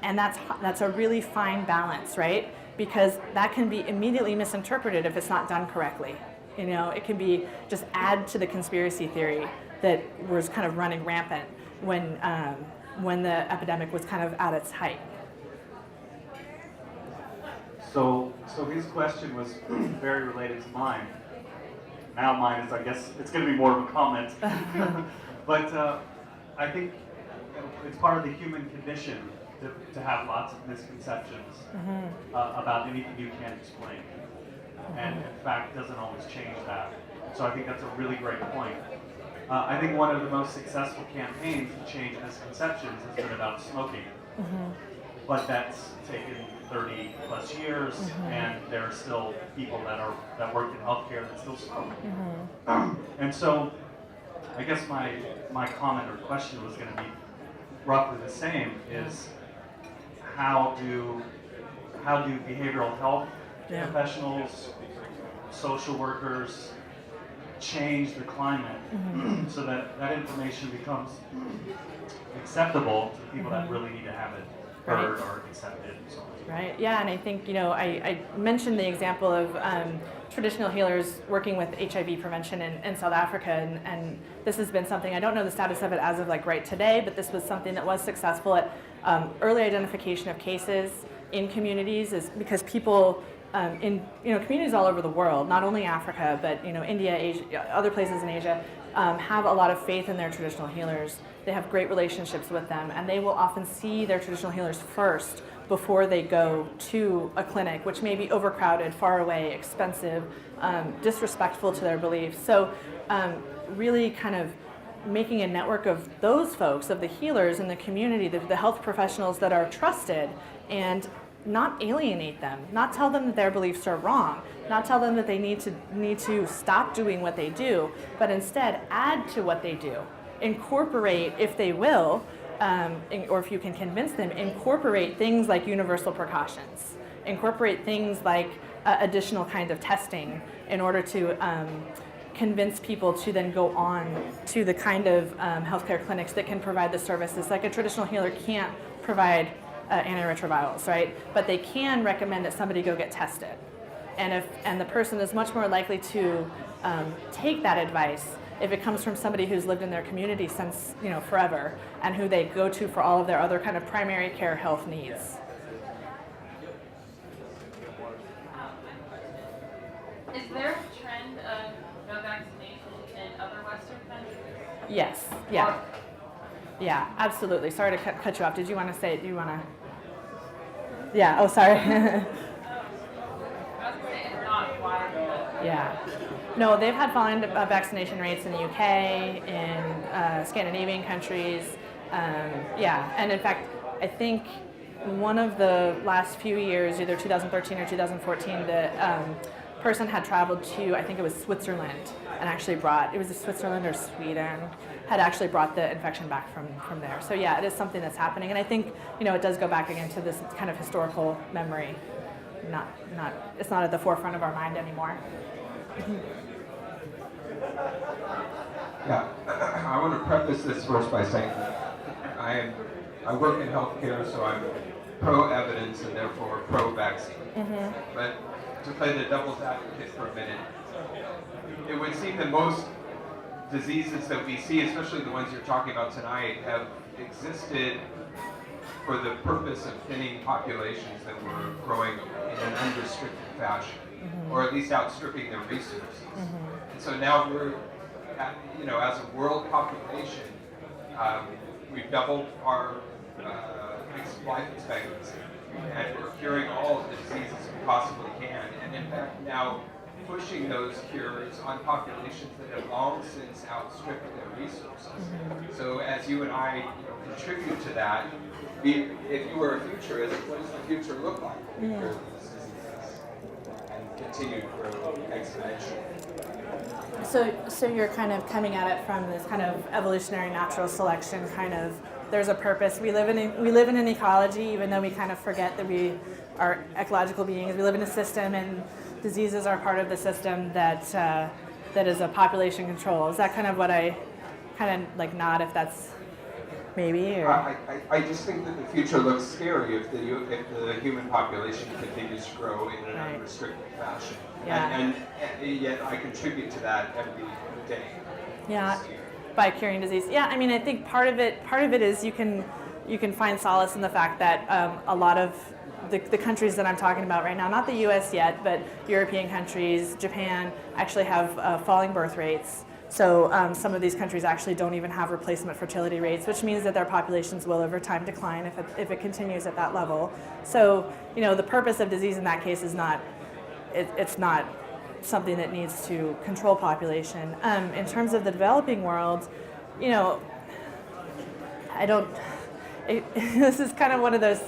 And that's a really fine balance, right? Because that can be immediately misinterpreted if it's not done correctly. It can be just add to the conspiracy theory that was kind of running rampant when the epidemic was kind of at its height. So his question was very related to mine. Now mine is, I guess, it's going to be more of a comment. But I think it's part of the human condition to have lots of misconceptions about anything you can't explain. And in fact, doesn't always change that. So I think that's a really great point. I think one of the most successful campaigns to change misconceptions has been about smoking. But that's taken 30 plus years, and there are still people that work in healthcare that still smoke. And so I guess my comment or question was going to be roughly the same, is how do behavioral health professionals, social workers, change the climate so that information becomes acceptable to people that really need to have it heard or accepted and so on. Right, yeah, and I think, I mentioned the example of traditional healers working with HIV prevention in South Africa, and this has been something, I don't know the status of it as of right today, but this was something that was successful at early identification of cases in communities, is because people in communities all over the world, not only Africa, but India, Asia, other places in Asia, have a lot of faith in their traditional healers. They have great relationships with them, and they will often see their traditional healers first before they go to a clinic, which may be overcrowded, far away, expensive, disrespectful to their beliefs. So really kind of making a network of those folks, of the healers in the community, the health professionals that are trusted, and not alienate them, not tell them that their beliefs are wrong, not tell them that they need to stop doing what they do, but instead add to what they do. Incorporate, if they will, or if you can convince them, incorporate things like universal precautions, incorporate things like additional kind of testing in order to convince people to then go on to the kind of healthcare clinics that can provide the services. Like a traditional healer can't provide antiretrovirals, right? But they can recommend that somebody go get tested. And the person is much more likely to take that advice if it comes from somebody who's lived in their community since forever, and who they go to for all of their other kind of primary care health needs. Is there a trend of no vaccination in other Western countries? Yes. Yeah. Yeah, absolutely. Sorry to cut you off. Did you want to say it? Do you want to? Yeah. Oh, sorry. I was going to say it's not widely, but Yeah. No, they've had falling vaccination rates in the UK, in Scandinavian countries. Yeah, and in fact, I think one of the last few years, either 2013 or 2014, the person had traveled to, I think it was Switzerland, and actually it was Switzerland or Sweden, had actually brought the infection back from there. So yeah, it is something that's happening, and I think it does go back again to this kind of historical memory. It's not at the forefront of our mind anymore. Yeah, I want to preface this first by saying I am I work in healthcare, so I'm pro-evidence and therefore pro-vaccine. But to play the devil's advocate for a minute, it would seem that most diseases that we see, especially the ones you're talking about tonight, have existed for the purpose of thinning populations that were growing in an unrestricted fashion, or at least outstripping their resources. And so now we're, as a world population, we've doubled our life expectancy, and we're curing all of the diseases we possibly can, and in fact now pushing those cures on populations that have long since outstripped their resources. So as you and I contribute to that, if you were a futurist, what does the future look like if we cure these diseases and continue to grow exponentially? So you're kind of coming at it from this kind of evolutionary natural selection kind of, there's a purpose. We live in an ecology, even though we kind of forget that we are ecological beings. We live in a system, and diseases are part of the system that is a population control. Is that kind of what I kind of like nod if that's maybe? Or? I just think that the future looks scary if the human population continues to grow in an unrestricted fashion. Yeah. And yet I contribute to that every day. Yeah. By curing disease. Yeah, I mean, I think part of it is you can find solace in the fact that a lot of the countries that I'm talking about right now, not the U.S. yet, but European countries, Japan, actually have falling birth rates. So some of these countries actually don't even have replacement fertility rates, which means that their populations will over time decline if it continues at that level. So the purpose of disease in that case is not, it's not something that needs to control population. In terms of the developing world, this is kind of one of those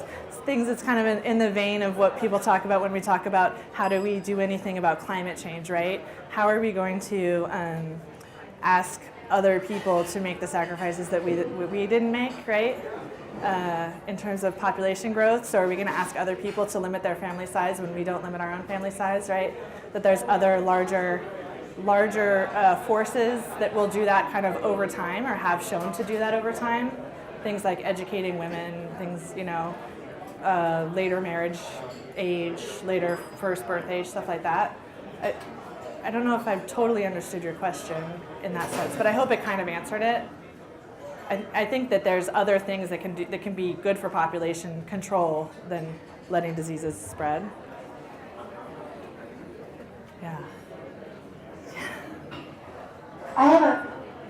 things that's kind of in the vein of what people talk about when we talk about how do we do anything about climate change, right? How are we going to ask other people to make the sacrifices that we didn't make, right? In terms of population growth, so are we going to ask other people to limit their family size when we don't limit our own family size, right? That there's other larger forces that will do that kind of over time or have shown to do that over time. Things like educating women, things, later marriage age, later first birth age, stuff like that. I don't know if I've totally understood your question in that sense, but I hope it kind of answered it. I think that there's other things that can be good for population control than letting diseases spread. Yeah. I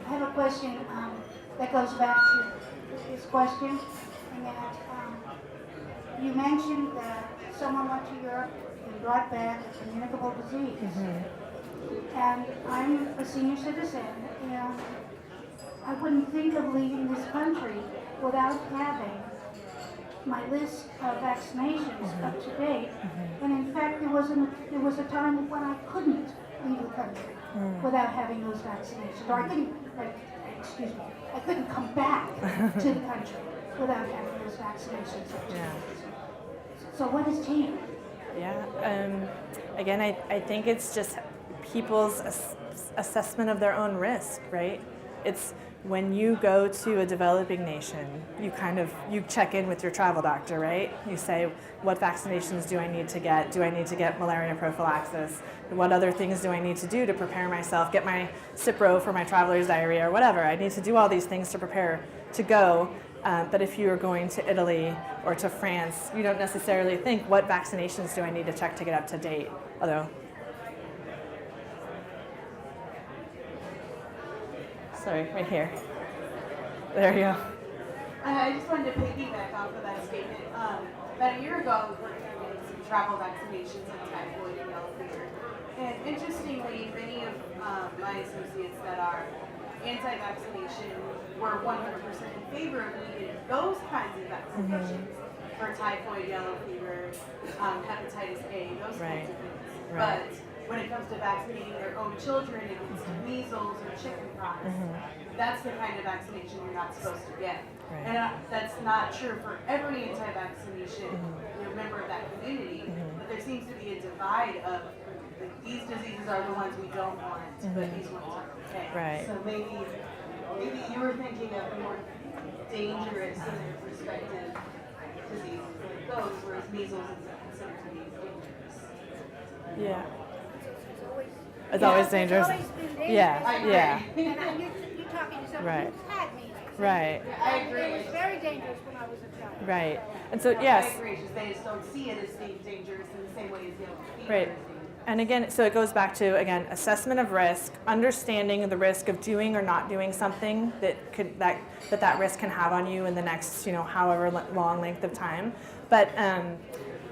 have a question that goes back to this question, and that you mentioned that someone went to Europe and brought back a communicable disease. And I'm a senior citizen, and I wouldn't think of leaving this country without having my list of vaccinations up to date. And in fact, there was a time when I couldn't leave the country without having those vaccinations. Or I couldn't come back to the country without having those vaccinations up to date. So what has changed? Yeah. Again, I think it's just people's assessment of their own risk, right? It's when you go to a developing nation, you check in with your travel doctor, right? You say, what vaccinations do I need to get? Do I need to get malaria prophylaxis? What other things do I need to do to prepare myself? Get my Cipro for my traveler's diarrhea or whatever. I need to do all these things to prepare to go. But if you are going to Italy or to France, you don't necessarily think, what vaccinations do I need to check to get up to date? Although, sorry, right here. There you go. I just wanted to piggyback off of that statement. About a year ago, I was working on getting some travel vaccinations and typhoid and yellow fever. And interestingly, many of my associates that are anti-vaccination were 100% in favor of needing those kinds of vaccinations for typhoid, yellow fever, hepatitis A, those kinds of things. But when it comes to vaccinating their own children against measles or chickenpox, that's the kind of vaccination you're not supposed to get. And that's not true for every anti-vaccination member of that community, but there seems to be a divide of these diseases are the ones we don't want, but these ones are okay. So maybe you were thinking of more dangerous in their respective diseases like those, whereas measles is considered to be dangerous. Yeah. It's always dangerous. It's always been dangerous. Yeah, yeah. And you're talking to somebody Right. who's had measles. Right. I agree. It was very dangerous when I was a child. Right. And so, I yes. agree, it's just they just don't see it as being dangerous in the same way as yellow fever Right. is dangerous. And again, so it goes back to, again, assessment of risk, understanding the risk of doing or not doing something that risk can have on you in the next, however long length of time. But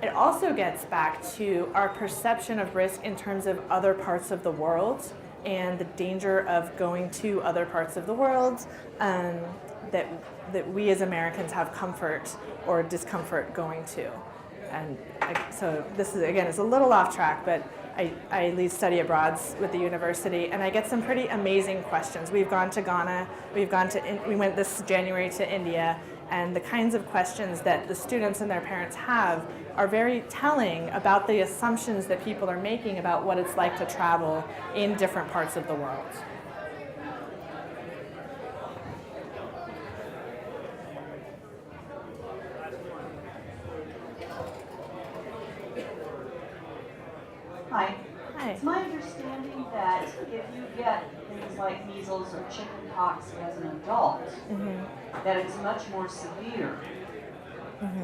it also gets back to our perception of risk in terms of other parts of the world and the danger of going to other parts of the world that we as Americans have comfort or discomfort going to. And so this is, again, it's a little off track, but I lead study abroads with the university, and I get some pretty amazing questions. We've gone to Ghana, we went this January to India, and the kinds of questions that the students and their parents have are very telling about the assumptions that people are making about what it's like to travel in different parts of the world. Hi. Hi. It's my understanding that if you get things like measles or chickenpox as an adult, that it's much more severe.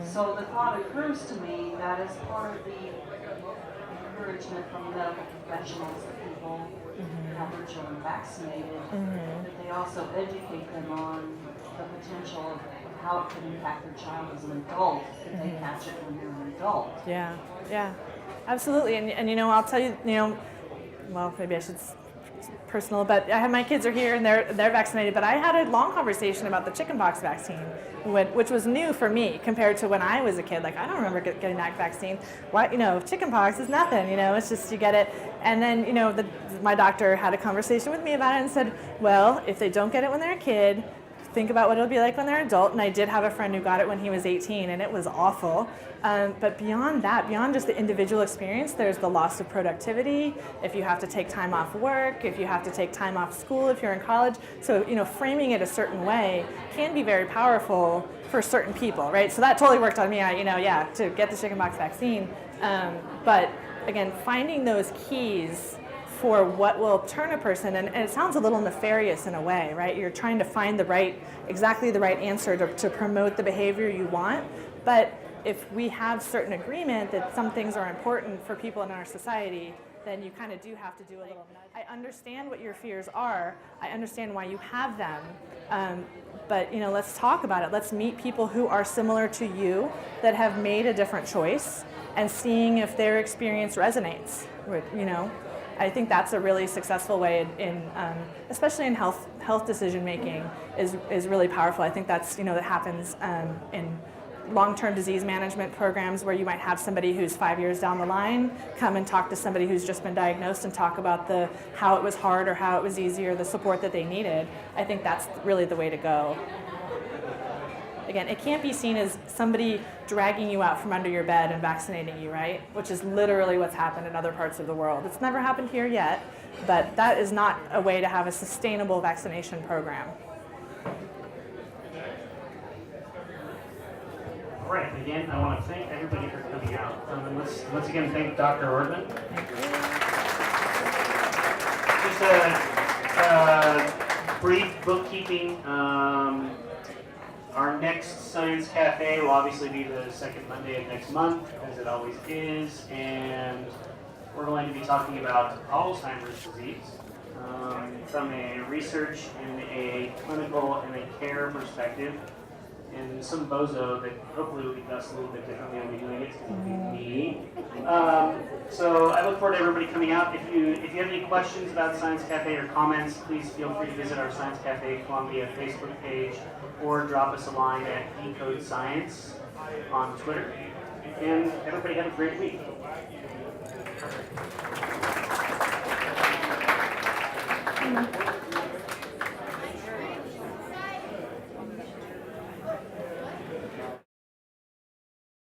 So the thought occurs to me that as part of the encouragement from medical professionals that people have their children vaccinated, that they also educate them on the potential of how it can impact their child as an adult if they catch it when they're an adult. Yeah, yeah, absolutely. And I'll tell you, well, maybe I should personal, but I have my kids are here and they're vaccinated. But I had a long conversation about the chickenpox vaccine, which was new for me compared to when I was a kid. Like, I don't remember getting that vaccine. What, chickenpox is nothing. It's just you get it. And then my doctor had a conversation with me about it and said, well, if they don't get it when they're a kid, think about what it'll be like when they're an adult. And I did have a friend who got it when he was 18, and it was awful. But beyond that, beyond just the individual experience, there's the loss of productivity, if you have to take time off work, if you have to take time off school, if you're in college. So, framing it a certain way can be very powerful for certain people, right? So that totally worked on me, to get the chickenpox vaccine. But again, finding those keys for what will turn a person, and it sounds a little nefarious in a way, right? You're trying to find exactly the right answer to promote the behavior you want. But if we have certain agreement that some things are important for people in our society, then you kind of do have to do a little nudge. I understand what your fears are. I understand why you have them. But let's talk about it. Let's meet people who are similar to you that have made a different choice and seeing if their experience resonates with, I think that's a really successful way in especially in health decision making is really powerful. I think that's that happens in long-term disease management programs where you might have somebody who's 5 years down the line come and talk to somebody who's just been diagnosed and talk about how it was hard or how it was easy or the support that they needed. I think that's really the way to go. Again, it can't be seen as somebody dragging you out from under your bed and vaccinating you, right? Which is literally what's happened in other parts of the world. It's never happened here yet, but that is not a way to have a sustainable vaccination program. All right, again, I want to thank everybody for coming out. And let's once again thank Dr. Orbann. Just a brief bookkeeping. Our next Science Café will obviously be the second Monday of next month, as it always is, and we're going to be talking about Alzheimer's disease from a research and a clinical and a care perspective, and some bozo that hopefully will be done a little bit differently will be doing it, because it'll be me. So I look forward to everybody coming out. If you have any questions about Science Cafe or comments, please feel free to visit our Science Cafe Columbia Facebook page or drop us a line at Decode Science on Twitter. And everybody have a great week.